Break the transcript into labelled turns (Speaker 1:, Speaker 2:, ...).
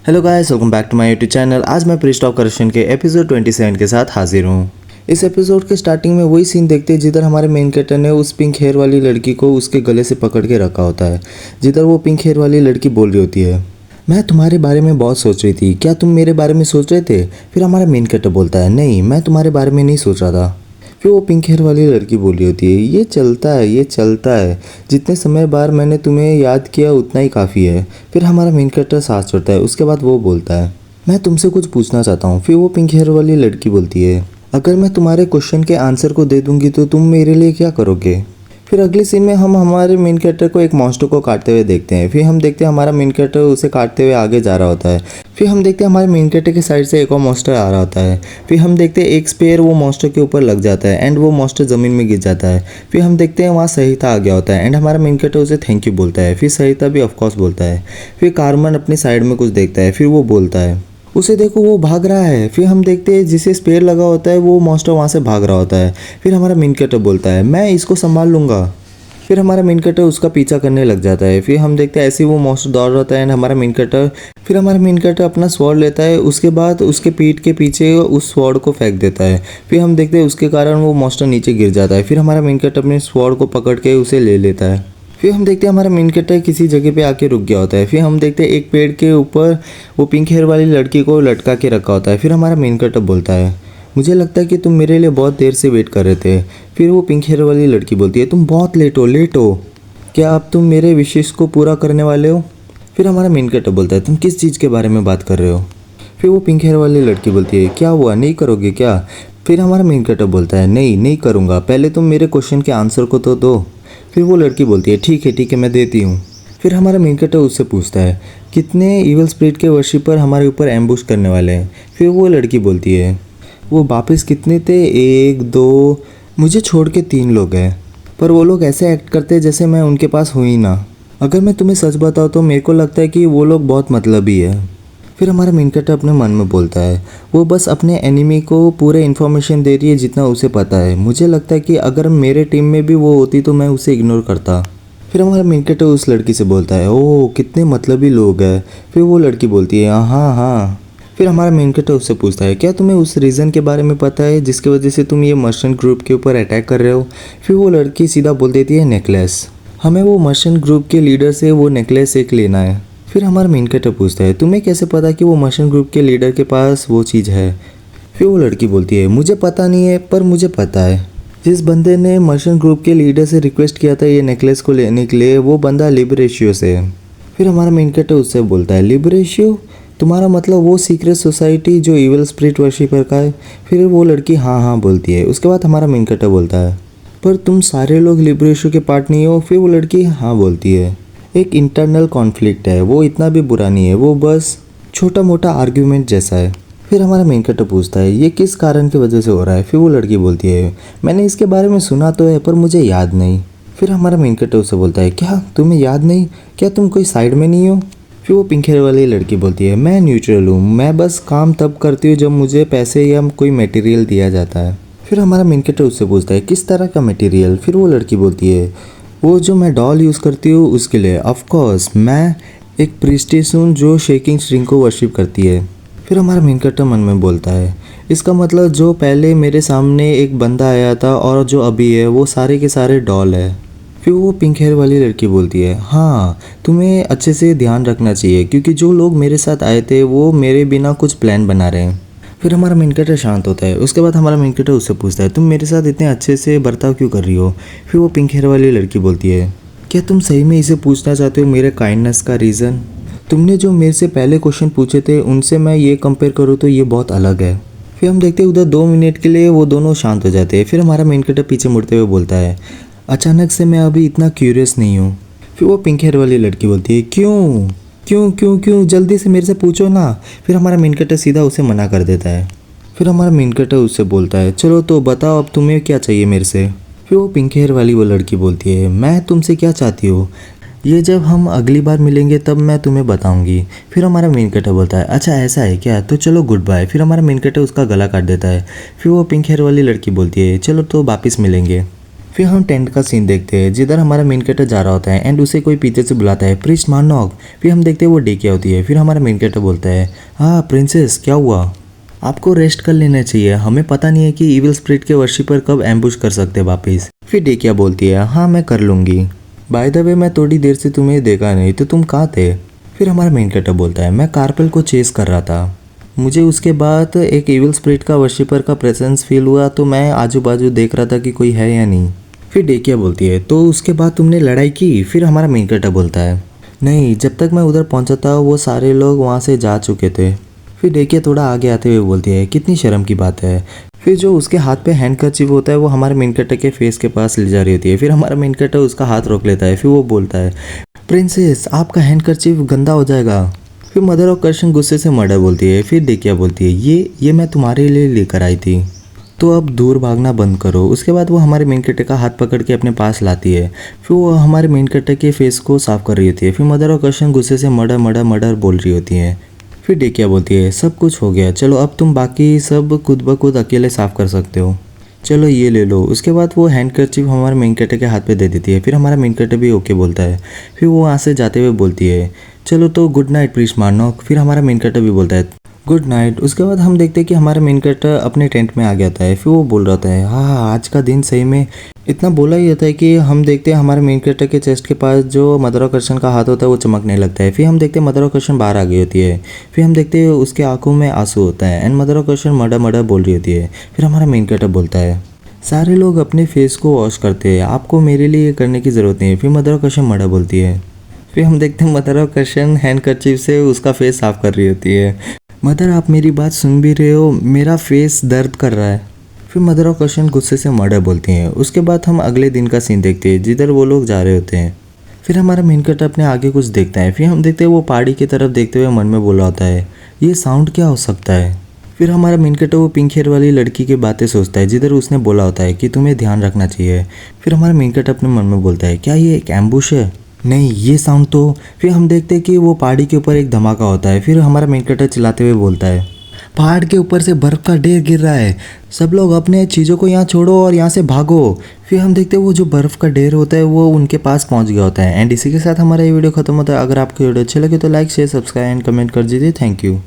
Speaker 1: Hello guys, welcome back to my YouTube channel. आज मैं pre stock correction के episode 27 के साथ हाजिर हूँ। इस एपिसोड के स्टार्टिंग में वही सीन देखते हैं जिधर हमारे मेन कैरेक्टर ने उस पिंक हेयर वाली लड़की को उसके गले से पकड़ के रखा होता है, जिधर वो पिंक हेयर वाली लड़की बोल रही होती है, मैं तुम्हारे बारे में बहुत सोच रही थी, क्या तुम मेरे बारे में सोच रहे थे? फिर हमारा मेन कैरेक्टर बोलता है, नहीं मैं तुम्हारे बारे में नहीं सोच रहा था। फिर वो पिंक हेयर वाली लड़की बोल रही होती है, ये चलता है, जितने समय बाद मैंने तुम्हें याद किया उतना ही काफ़ी है। फिर हमारा मेन कैरेक्टर सांस छोड़ता है। उसके बाद वो बोलता है, मैं तुमसे कुछ पूछना चाहता हूँ। फिर वो पिंक हेयर वाली लड़की बोलती है, अगर मैं तुम्हारे क्वेश्चन के आंसर को दे दूंगी तो तुम मेरे लिए क्या करोगे? फिर अगली सीन में हम हमारे मेन कैरेक्टर को एक मॉन्स्टर को काटते हुए देखते हैं। फिर हम देखते हैं हमारा मेन कैरेक्टर उसे काटते हुए आगे जा रहा होता है। फिर हम देखते हैं हमारे मेन कैरेक्टर की साइड से एक और मॉन्स्टर आ रहा होता है। फिर हम देखते हैं एक स्पेयर वो मॉन्स्टर के ऊपर लग जाता है एंड वो मॉन्स्टर ज़मीन में गिर जाता है। फिर हम देखते हैं वहाँ सहिता आ गया होता है एंड हमारा मेन कैरेक्टर उसे थैंक यू बोलता है। फिर सहिता भी ऑफकोर्स बोलता है। फिर कार्मन अपनी साइड में कुछ देखता है। फिर वो बोलता है, उसे देखो वो भाग रहा है। फिर हम देखते हैं जिसे स्पेयर लगा होता है वो मॉन्स्टर वहाँ से भाग रहा होता है। फिर हमारा मेन कैरेक्टर बोलता है, मैं इसको संभाल लूँगा। फिर हमारा मेन कैरेक्टर उसका पीछा करने लग जाता है। फिर हम देखते हैं ऐसे ही वो मॉन्स्टर दौड़ रहा होता है एंड हमारा मेन कैरेक्टर अपना स्वॉर्ड लेता है। उसके बाद उसके पीठ के पीछे उस स्वॉर्ड को फेंक देता है। फिर हम देखते हैं उसके कारण वो मॉन्स्टर नीचे गिर जाता है। फिर हमारा मेन कैरेक्टर अपने स्वॉर्ड को पकड़ के उसे ले लेता है। फिर हम देखते हैं हमारा मेन कैरेक्टर किसी जगह पे आके रुक गया होता है। फिर हम देखते हैं एक पेड़ के ऊपर वो पिंक हेयर वाली लड़की को लटका के रखा होता है। फिर हमारा मेन कैरेक्टर बोलता है, मुझे लगता है कि तुम मेरे लिए बहुत देर से वेट कर रहे थे। फिर वो पिंक हेयर वाली लड़की बोलती है, तुम बहुत लेट हो, क्या अब तुम मेरे विशेष को पूरा करने वाले हो? फिर हमारा मेन कैरेक्टर बोलता है, तुम किस चीज़ के बारे में बात कर रहे हो? फिर वो पिंक हेयर वाली लड़की बोलती है, क्या हुआ, नहीं करोगे क्या? फिर हमारा मेन कैरेक्टर बोलता है, नहीं करूँगा, पहले तुम मेरे क्वेश्चन के आंसर को तो दो। फिर वो लड़की बोलती है, ठीक है मैं देती हूँ। फिर हमारा मेन कैरेक्टर उससे पूछता है, कितने इवल स्पिरिट के वर्शिपर हमारे ऊपर एम्बुश करने वाले हैं? फिर वो लड़की बोलती है, वो वापस कितने थे, 1 2, मुझे छोड़ के 3 लोग हैं, पर वो लोग ऐसे एक्ट करते हैं जैसे मैं उनके पास हुई ही ना। अगर मैं तुम्हें सच बताऊँ तो मेरे को लगता है कि वो लोग बहुत मतलबी है। फिर हमारा मेन कैरेक्टर अपने मन में बोलता है, वो बस अपने एनिमी को पूरे इन्फॉर्मेशन दे रही है जितना उसे पता है। मुझे लगता है कि अगर मेरे टीम में भी वो होती तो मैं उसे इग्नोर करता। फिर हमारा मेन कैरेक्टर उस लड़की से बोलता है, ओह कितने मतलबी लोग हैं। फिर वो लड़की बोलती है, हाँ। फिर हमारा मेन कैरेक्टर उससे पूछता है, क्या तुम्हें उस रीज़न के बारे में पता है जिसकी वजह से तुम ये मर्चेंट ग्रुप के ऊपर अटैक कर रहे हो? फिर वो लड़की सीधा बोल देती है, नेकलेस, हमें वो मर्चेंट ग्रुप के लीडर से वो नेकलेस एक लेना है। फिर हमारा मेन कैरेक्टर पूछता है, तुम्हें कैसे पता कि वो मर्चेंट ग्रुप के लीडर के पास वो चीज़ है? फिर वो लड़की बोलती है, मुझे पता नहीं है पर मुझे पता है, जिस बंदे ने मर्चेंट ग्रुप के लीडर से रिक्वेस्ट किया था ये नेकलेस को लेने के लिए, वो बंदा लिबरेशियो से है। फिर हमारा मेन कैरेक्टर उससे बोलता है, लिबरेशियो, तुम्हारा मतलब वो सीक्रेट सोसाइटी जो इवल स्पिरिट वर्शिपर का है? फिर वो लड़की हाँ बोलती है। उसके बाद हमारा मेन कैरेक्टर बोलता है, पर तुम सारे लोग लिबरेशियो के पार्ट नहीं हो? फिर वो लड़की हाँ बोलती है, एक इंटरनल कॉन्फ्लिक्ट है, वो इतना भी बुरा नहीं है, वो बस छोटा मोटा आर्ग्यूमेंट जैसा है। फिर हमारा मेन कैरेक्टर पूछता है, ये किस कारण की वजह से हो रहा है? फिर वो लड़की बोलती है, मैंने इसके बारे में सुना तो है पर मुझे याद नहीं। फिर हमारा मेन कैरेक्टर उससे बोलता है, क्या तुम्हें याद नहीं? क्या तुम कोई साइड में नहीं हो? फिर वो पिंक हेयर वाली लड़की बोलती है, मैं न्यूट्रल हूँ, मैं बस काम तब करती हूँ जब मुझे पैसे या कोई मटेरियल दिया जाता है। फिर हमारा मेन कैरेक्टर उससे पूछता है, किस तरह का मटेरियल? फिर वो लड़की बोलती है, वो जो मैं डॉल यूज़ करती हूँ उसके लिए। ऑफकोर्स मैं एक प्रीस्टेस हूँ जो शेकिंग स्ट्रिंग को वर्शिप करती है। फिर हमारा मेन कैरेक्टर मन में बोलता है, इसका मतलब जो पहले मेरे सामने एक बंदा आया था और जो अभी है वो सारे के सारे डॉल है। फिर वो पिंक हेयर वाली लड़की बोलती है, हाँ तुम्हें अच्छे से ध्यान रखना चाहिए क्योंकि जो लोग मेरे साथ आए थे वो मेरे बिना कुछ प्लान बना रहे हैं। फिर हमारा मेन कैरेक्टर शांत होता है। उसके बाद हमारा मेन कैरेक्टर उससे पूछता है, तुम मेरे साथ इतने अच्छे से बर्ताव क्यों कर रही हो? फिर वो पिंक हेयर वाली लड़की बोलती है, क्या तुम सही में इसे पूछना चाहते हो मेरे काइंडनेस का रीज़न? तुमने जो मेरे से पहले क्वेश्चन पूछे थे उनसे मैं ये कंपेयर करूँ तो ये बहुत अलग है। फिर हम देखते हैं उधर 2 मिनट के लिए वो दोनों शांत हो जाते हैं। फिर हमारा मेन कैरेक्टर पीछे मुड़ते हुए बोलता है, अचानक से मैं अभी इतना क्यूरियस नहीं हूँ। फिर वो पिंक हेयर वाली लड़की बोलती है, क्यों जल्दी से मेरे से पूछो ना। फिर हमारा मेन कैरेक्टर सीधा उसे मना कर देता है। फिर हमारा मेन कैरेक्टर उससे बोलता है, चलो तो बताओ अब तुम्हें क्या चाहिए मेरे से? फिर वो पिंक हेयर वाली वो लड़की बोलती है, मैं तुमसे क्या चाहती हूँ ये जब हम अगली बार मिलेंगे तब मैं तुम्हें बताऊंगी। फिर हमारा मेन कैरेक्टर बोलता है, अच्छा ऐसा है क्या, तो चलो गुड बाय। फिर हमारा मेन कैरेक्टर उसका गला काट देता है। फिर वो पिंक हेयर वाली लड़की बोलती है, चलो तो वापस मिलेंगे। फिर हम टेंट का सीन देखते हैं जिधर हमारा मेन कैरेक्टर जा रहा होता है एंड उसे कोई पीछे से बुलाता है, प्रिस्ट मार्नॉक। फिर हम देखते हैं वो डेकिया होती है। फिर हमारा मेन कैरेक्टर बोलता है, हाँ प्रिंसेस क्या हुआ, आपको रेस्ट कर लेना चाहिए, हमें पता नहीं है कि इविल स्पिरिट के वर्शिपर कब एम्बुश कर सकते हैं वापिस। फिर डेकिया बोलती है, हाँ मैं कर लूँगी, बाय द वे मैं थोड़ी देर से तुम्हें देखा नहीं तो तुम कहाँ थे। फिर हमारा मेन कैरेक्टर बोलता है, मैं कार्पेल को चेस कर रहा था, मुझे उसके बाद एक इविल स्पिरिट का वर्शिपर का प्रेजेंस फील हुआ तो मैं आजू बाजू देख रहा था कि कोई है या नहीं। फिर डेकिया बोलती है, तो उसके बाद तुमने लड़ाई की। फिर हमारा मेन कैरेक्टर बोलता है, नहीं जब तक मैं उधर पहुंचा था वो सारे लोग वहां से जा चुके थे। फिर डेकिया थोड़ा आगे आते हुए बोलती है, कितनी शर्म की बात है। फिर जो उसके हाथ पे हैंडकरचीफ होता है वो हमारे मेन कैरेक्टर के फेस के पास ले जा रही होती है। फिर हमारा मेन कैरेक्टर उसका हाथ रोक लेता है। फिर वो बोलता है, प्रिंसेस आपका हैंडकरचीफ गंदा हो जाएगा। फिर मदर ऑफ कर्शन गुस्से से मर्डर बोलती है। फिर डेकिया बोलती है, ये मैं तुम्हारे लिए लेकर आई थी, तो अब दूर भागना बंद करो। उसके बाद वो हमारे मेन कैरेक्टर का हाथ पकड़ के अपने पास लाती है। फिर वो हमारे मेन कैरेक्टर के फेस को साफ कर रही होती है। फिर मदर ऑफ कर्शन गुस्से से मर्डर मर्डर मर्डर बोल रही होती है। फिर डेकिया बोलती है, सब कुछ हो गया, चलो अब तुम बाकी सब खुद ब खुद अकेले साफ कर सकते हो, चलो ये ले लो। उसके बाद वो हैंडकरचीफ हमारे मेन कैरेक्टर के हाथ पे दे देती है। फिर हमारा मेन कैरेक्टर भी ओके बोलता है। फिर वो वहाँ से जाते हुए बोलती है, चलो तो गुड नाइट प्रिस्ट मार्नॉक। फिर हमारा मेन कैरेक्टर भी बोलता है गुड नाइट। उसके बाद हम देखते हैं कि हमारा मेन कैरेक्टर अपने टेंट में आ गया होता है। फिर वो बोल रहा है, हाँ आज का दिन सही में इतना बोला ही होता है कि हम देखते हैं हमारे मेन कैरेक्टर के चेस्ट के पास जो मदर ऑफ कर्शन का हाथ होता है वो चमकने लगता है। फिर हम देखते हैं मदर ऑफ कर्शन बाहर आ गई होती है। फिर हम देखते हैं उसके आंखों में आंसू होता है एंड मदर ऑफ कर्शन मर्डर मर्डर बोल रही होती है। फिर हमारा मेन कैरेक्टर बोलता है, सारे लोग अपने फेस को वॉश करते हैं, आपको मेरे लिए ये करने की ज़रूरत नहीं है। फिर मदर ऑफ कर्शन मर्डर बोलती है। फिर हम देखते हैं मदर ऑफ कर्शन हैंडकरचीफ से उसका फेस साफ कर रही होती है। मदर आप मेरी बात सुन भी रहे हो, मेरा फेस दर्द कर रहा है। फिर मदर ऑफ कर्शन गुस्से से मर्डर बोलती हैं। उसके बाद हम अगले दिन का सीन देखते हैं जिधर वो लोग जा रहे होते हैं। फिर हमारा मेन कैरेक्टर अपने आगे कुछ देखता है। फिर हम देखते हैं वो पहाड़ी की तरफ देखते हुए मन में बोला होता है, ये साउंड क्या हो सकता है। फिर हमारा मेन कैरेक्टर वो पिंक हेयर वाली लड़की की बातें सोचता है जिधर उसने बोला होता है कि तुम्हें ध्यान रखना चाहिए। फिर हमारा मेन कैरेक्टर अपने मन में बोलता है, क्या ये एक एम्बुश है, नहीं ये साउंड तो। फिर हम देखते हैं कि वो पहाड़ी के ऊपर एक धमाका होता है। फिर हमारा मेन कैरेक्टर चिल्लाते हुए बोलता है, पहाड़ के ऊपर से बर्फ का ढेर गिर रहा है, सब लोग अपने चीज़ों को यहाँ छोड़ो और यहाँ से भागो। फिर हम देखते हैं वो जो बर्फ़ का ढेर होता है वो उनके पास पहुँच गया होता है। एंड इसी के साथ हमारा ये वीडियो खत्म होता है। अगर आपको वीडियो अच्छी लगे तो like share subscribe and comment कर दीजिए। Thank you.